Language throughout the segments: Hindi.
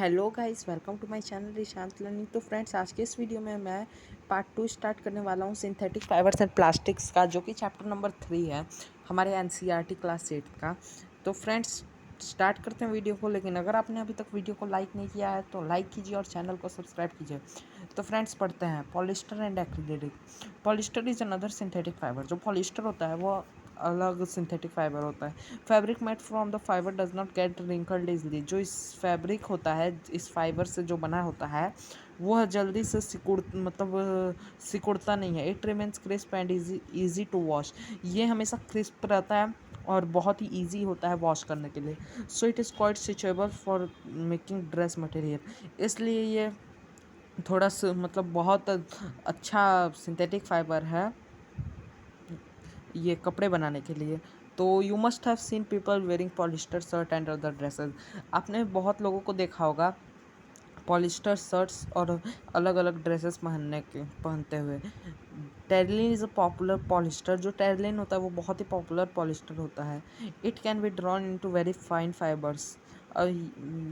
Hello guys, welcome to my channel Ishant learning. तो फ्रेंड्स, आज के इस वीडियो में मैं पार्ट 2 स्टार्ट करने वाला हूँ सिंथेटिक फाइबर्स एंड प्लास्टिक्स का, जो कि चैप्टर नंबर 3 है हमारे एनसीईआरटी क्लास 8 का। तो फ्रेंड्स, स्टार्ट करते हैं वीडियो को। लेकिन अगर आपने अभी तक वीडियो को लाइक नहीं किया है तो लाइक कीजिए और चैनल को सब्सक्राइब कीजिए। तो फ्रेंड्स, पढ़ते हैं polyester and acrylic. Polyester is another synthetic fibre. जो पॉलिस्टर होता है वो अलग सिंथेटिक फाइबर होता है। Fabric made from the fibre does not gate wrinkled easily. जो इस फैब्रिक होता है, इस फाइबर से जो बना होता है, वह जल्दी से सिकुड़ता नहीं है। It remains crisp and easy to wash. ये हमेशा क्रिस्प रहता है और बहुत ही ईजी होता है वॉश करने के लिए। So it is quite stretchable for making dress material. इसलिए ये थोड़ा सा बहुत अच्छा सिंथेटिक फाइबर है ये कपड़े बनाने के लिए। तो you must have seen people wearing polyester shirt and other dresses. आपने बहुत लोगों को देखा होगा पॉलिस्टर शर्ट्स और अलग अलग ड्रेसेस पहनते हुए। Terylene is a popular polyester. जो टेरलिन होता है वो बहुत ही पॉपुलर पॉलिस्टर होता है। It can be drawn into very fine fibres. और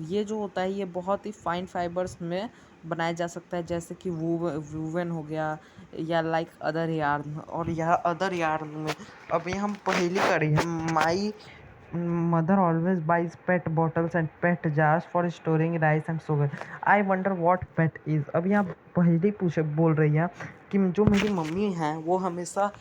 ये जो होता है ये बहुत ही फाइन फाइबर्स में बनाया जा सकता है, जैसे कि वूवन हो गया या लाइक अदर यार्न। और यह अदर यार्न में अभी हम पहली करी है। My mother always buys PET bottles and PET jars for storing rice and sugar. I wonder what PET is. अभी आप पहले पूछे बोल रही हैं कि जो मेरी मम्मी हैं वो हमेशा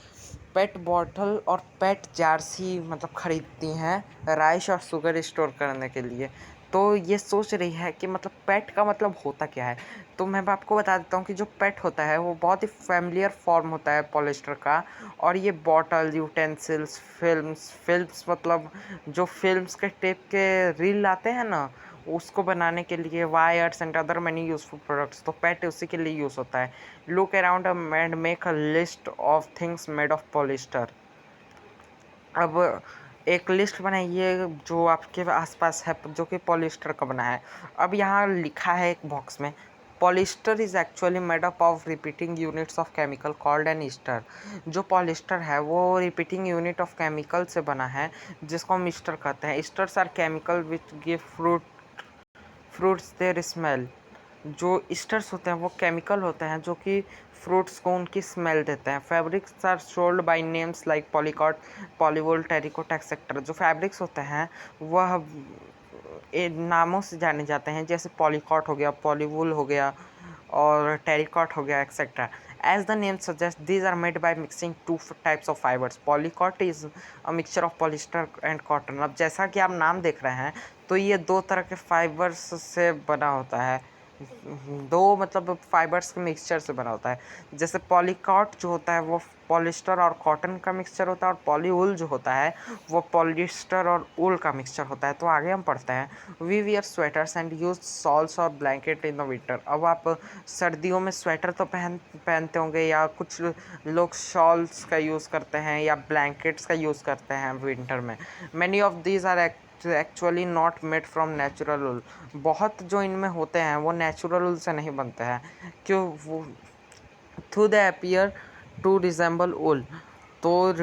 पेट बॉटल और पेट जार्स ही खरीदती हैं राइस और शुगर स्टोर करने के लिए। तो ये सोच रही है कि पेट का होता क्या है। तो मैं आपको बता देता हूँ कि जो पेट होता है वो बहुत ही फैमिलियर फॉर्म होता है पॉलिस्टर का। और ये बॉटल, यूटेंसिल्स, फिल्म्स जो फिल्म्स के टेप के रील आते हैं ना, उसको बनाने के लिए wires and other many useful products, तो पेट उसी के लिए यूज़ होता है। Look around and make a list of things made of polyester. अब एक लिस्ट बनाइए जो आपके आसपास है जो कि पॉलिस्टर का बना है। अब यहाँ लिखा है एक बॉक्स में, polyester is actually made up of repeating units of chemical called an Easter. जो पॉलिस्टर है वो रिपीटिंग यूनिट ऑफ केमिकल से बना है जिसको हम ईस्टर कहते हैं। Esters are chemical which give fruits their smell. जो ईस्टर्स होते हैं वो केमिकल होते हैं जो कि फ्रूट्स को उनकी स्मेल देते हैं। Fabrics are sold by names like polycot, polywool, terricot etcetera. जो फैब्रिक्स होते हैं वह नामों से जाने जाते हैं, जैसे पॉलीकॉट हो गया, पॉलीवुल हो गया और टेरिकॉट हो गया etcetera. As the name suggests, these are made by mixing two types of fibers. Polycot is a mixture of polyester and cotton. अब जैसा कि आप नाम देख रहे हैं तो ये दो तरह के फाइबर्स से बना होता है। दो फाइबर्स के मिक्सचर से बना होता है। जैसे पॉलीकॉट जो होता है वो पॉलिस्टर और कॉटन का मिक्सचर होता है, और पॉलीवुल जो होता है वो पॉलिस्टर और ऊल का मिक्सचर होता है। तो आगे हम पढ़ते हैं। We wear sweaters and use shawls और ब्लैंकेट इन द विंटर। अब आप सर्दियों में स्वेटर तो पहनते होंगे, या कुछ लोग शॉल्स का यूज़ करते हैं या ब्लैंकेट्स का यूज़ करते हैं विंटर में। Many of these are actually not made from natural wool. बहुत जो इनमें होते हैं वो नेचुरल वुल से नहीं बनते हैं, क्यों वो through they appear to resemble wool. तो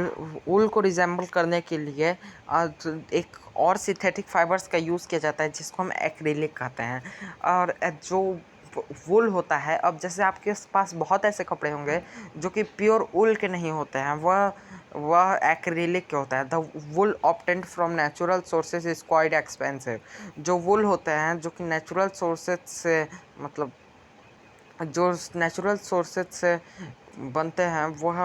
वुल को रिजेंबल करने के लिए एक और सिंथेटिक फाइबर्स का यूज़ किया जाता है जिसको हम एक्रिलिक कहते हैं। और जो वुल होता है, अब जैसे आपके पास बहुत ऐसे कपड़े होंगे जो कि प्योर वुल के नहीं होते हैं, वह एक्रिलिक के होता है। The wool obtained from natural sources is quite expensive. जो वुल होते हैं जो कि नेचुरल सोर्सेज से जो नेचुरल सोर्सेज से बनते हैं वह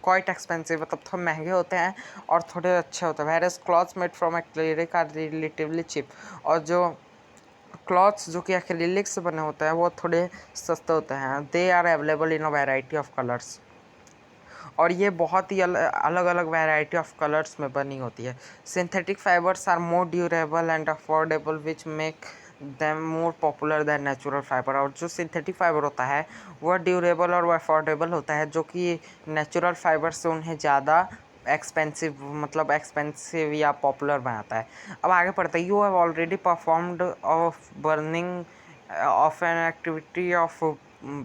क्वाइट एक्सपेंसिव, थोड़े महंगे होते हैं और थोड़े अच्छे होते हैं। Whereas clothes made from acrylic are relatively cheap. और जो क्लॉथ्स जो कि एक्रिलिक से बने होते हैं वो थोड़े सस्ते होते हैं। They are available in a variety of colours. और ये बहुत ही अलग अलग वैरायटी ऑफ कलर्स में बनी होती है। Synthetic fibres are more durable and affordable which make them more popular than natural fibre. और जो सिंथेटिक फाइबर होता है वह ड्यूरेबल और अफोर्डेबल होता है, जो कि नेचुरल फाइबर से उन्हें ज़्यादा एक्सपेंसिव या पॉपुलर बनाता है। अब आगे पढ़ते हैं। You have already performed of burning of an activity of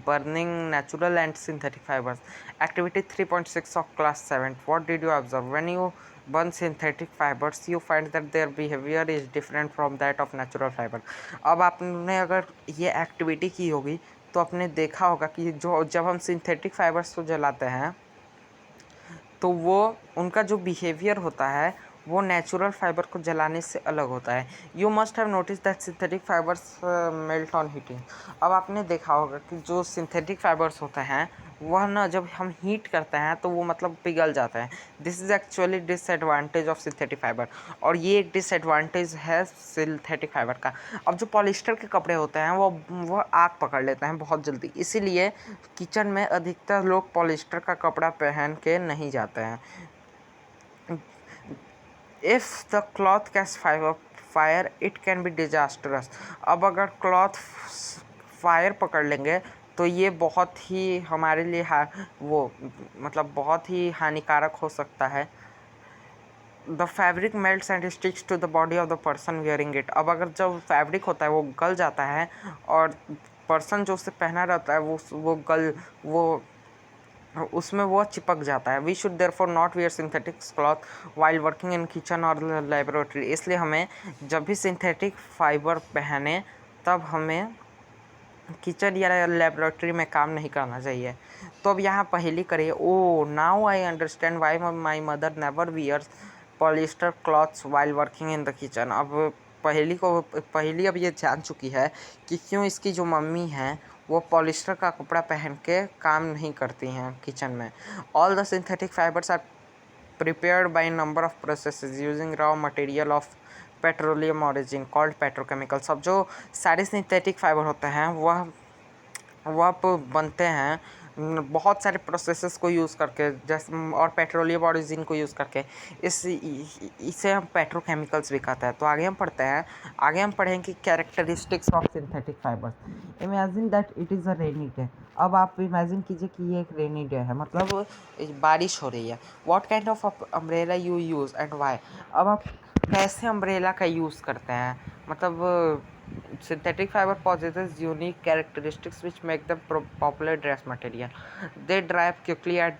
burning natural and synthetic fibers. Activity 3.6 of class 7. What did you observe when you burn synthetic fibers, you find that their behavior is different from that of natural fiber. अब आपने अगर ये एक्टिविटी की होगी तो आपने देखा होगा कि जो जब हम सिंथेटिक फाइबर्स को जलाते हैं तो वो उनका जो बिहेवियर होता है वो नेचुरल फाइबर को जलाने से अलग होता है. You must have notice that synthetic fibres melt on heating. अब आपने देखा होगा कि जो सिंथेटिक फाइबर्स होते हैं वह ना जब हम हीट करते हैं तो वो मतलब पिघल जाते हैं. This is actually disadvantage of synthetic fibre, और ये एक डिसएडवांटेज है सिंथेटिक फाइबर का. अब जो पॉलिस्टर के कपड़े होते हैं वो आग पकड़ लेते हैं बहुत जल्दी, इसीलिए किचन में अधिकतर लोग पॉलिस्टर का कपड़ा पहन के नहीं जाते हैं. If the cloth catch fire it can be disastrous. अब अगर क्लॉथ फायर पकड़ लेंगे तो ये बहुत ही हमारे लिए वो मतलब बहुत ही हानिकारक हो सकता है. The fabric melts and sticks to the body of the person wearing it. अब अगर जब फैब्रिक होता है वो गल जाता है और पर्सन जो उसे पहना रहता है वो उसमें वो चिपक जाता है. We should therefore not wear synthetic cloth while working in kitchen और लेबोरेटरी. इसलिए हमें जब भी सिंथेटिक फाइबर पहने तब हमें किचन या लेबोरेटरी में काम नहीं करना चाहिए. तो अब यहाँ पहेली करिए. Oh now I understand why my mother never wears polyester clothes while working in the kitchen. अब पहेली अब ये जान चुकी है कि क्यों इसकी जो मम्मी हैं वो पॉलिस्टर का कपड़ा पहन के काम नहीं करती हैं किचन में. All the synthetic fibres are prepared by a number of processes using raw material of petroleum origin called petrochemicals. अब जो सारे सिंथेटिक फाइबर होते हैं वह बनते हैं बहुत सारे प्रोसेसेस को यूज़ करके, जैसे और पेट्रोलियम ऑरिजिन को यूज़ करके. इसे हम पेट्रोकेमिकल्स भी कहते हैं. तो आगे हम पढ़ेंगे characteristics of synthetic fibres. Imagine that it is a rainy day. अब आप इमेजिन कीजिए कि ये एक रेनी डे है, मतलब बारिश हो रही है. What kind of umbrella you use and why. अब आप कैसे अम्ब्रेला का यूज़ करते हैं, मतलब synthetic fiber possesses unique characteristics which make them popular dress material. They dry quickly, are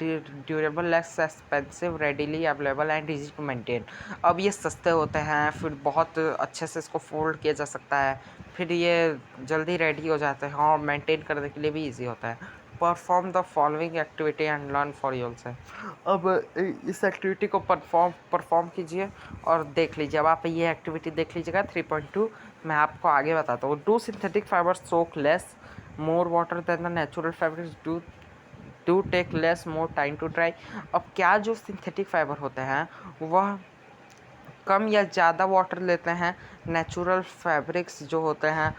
durable, less expensive, readily available and easy to maintain. अब ये सस्ते होते हैं, फिर बहुत अच्छे से इसको फोल्ड किया जा सकता है, फिर ये जल्दी रेडी हो जाते हैं और मेंटेन करने के लिए भी इजी होता है. Perform the following activity and learn for yourself. अब इस एक्टिविटी को परफॉर्म कीजिए और देख लीजिए. अब आप ये एक्टिविटी देख लीजिएगा 3.2. मैं आपको आगे बताता हूँ. Do synthetic fibres soak less more water than the natural fibres do take less more time to dry. अब क्या जो सिंथेटिक फाइबर होते हैं वह कम या ज़्यादा वाटर लेते हैं नेचुरल फैब्रिक्स जो होते हैं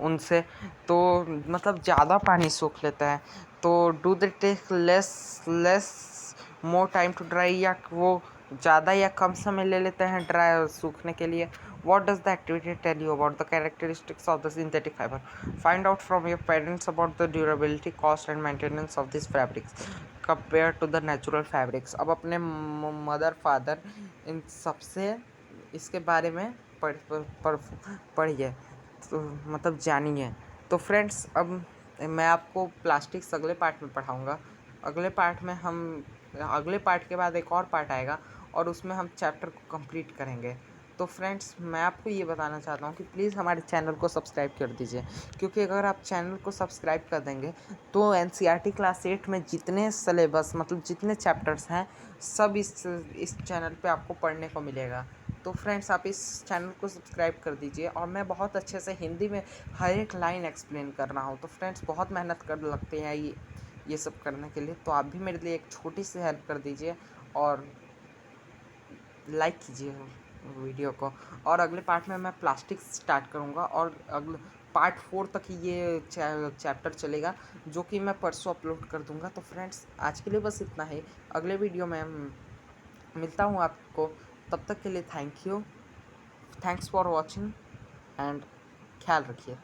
उनसे, तो मतलब ज़्यादा पानी सूख लेते हैं. तो do they take less more time to dry, या वो ज़्यादा या कम समय ले लेते हैं ड्राई सूखने के लिए. What does the activity tell you about the characteristics of the synthetic fiber? Find out from your parents about the durability, cost and maintenance of these fabrics compared to the natural fabrics. अब अपने मदर फादर इन सबसे इसके बारे में पढ़िए, तो मतलब जानिए. तो फ्रेंड्स अब मैं आपको प्लास्टिक्स अगले पार्ट में पढ़ाऊँगा. अगले पार्ट के बाद एक और पार्ट आएगा और उसमें हम चैप्टर को कंप्लीट करेंगे. तो फ्रेंड्स मैं आपको ये बताना चाहता हूँ कि प्लीज़ हमारे चैनल को सब्सक्राइब कर दीजिए, क्योंकि अगर आप चैनल को सब्सक्राइब कर देंगे तो एनसीईआरटी क्लास 8 में जितने सिलेबस मतलब जितने चैप्टर्स हैं सब इस चैनल पे आपको पढ़ने को मिलेगा. तो फ्रेंड्स आप इस चैनल को सब्सक्राइब कर दीजिए, और मैं बहुत अच्छे से हिंदी में हर एक लाइन एक्सप्लेन कर रहा हूँ. तो फ्रेंड्स बहुत मेहनत कर लगते हैं ये सब करने के लिए. तो आप भी मेरे लिए एक छोटी सी हेल्प कर दीजिए और लाइक कीजिए वीडियो को. और अगले पार्ट में मैं प्लास्टिक स्टार्ट करूँगा और अगले पार्ट 4 तक ही ये चैप्टर चलेगा, जो कि मैं परसों अपलोड कर दूँगा. तो फ्रेंड्स आज के लिए बस इतना ही. अगले वीडियो में मिलता हूँ आपको. तब तक के लिए थैंक्स फॉर वॉचिंग एंड ख्याल रखिए.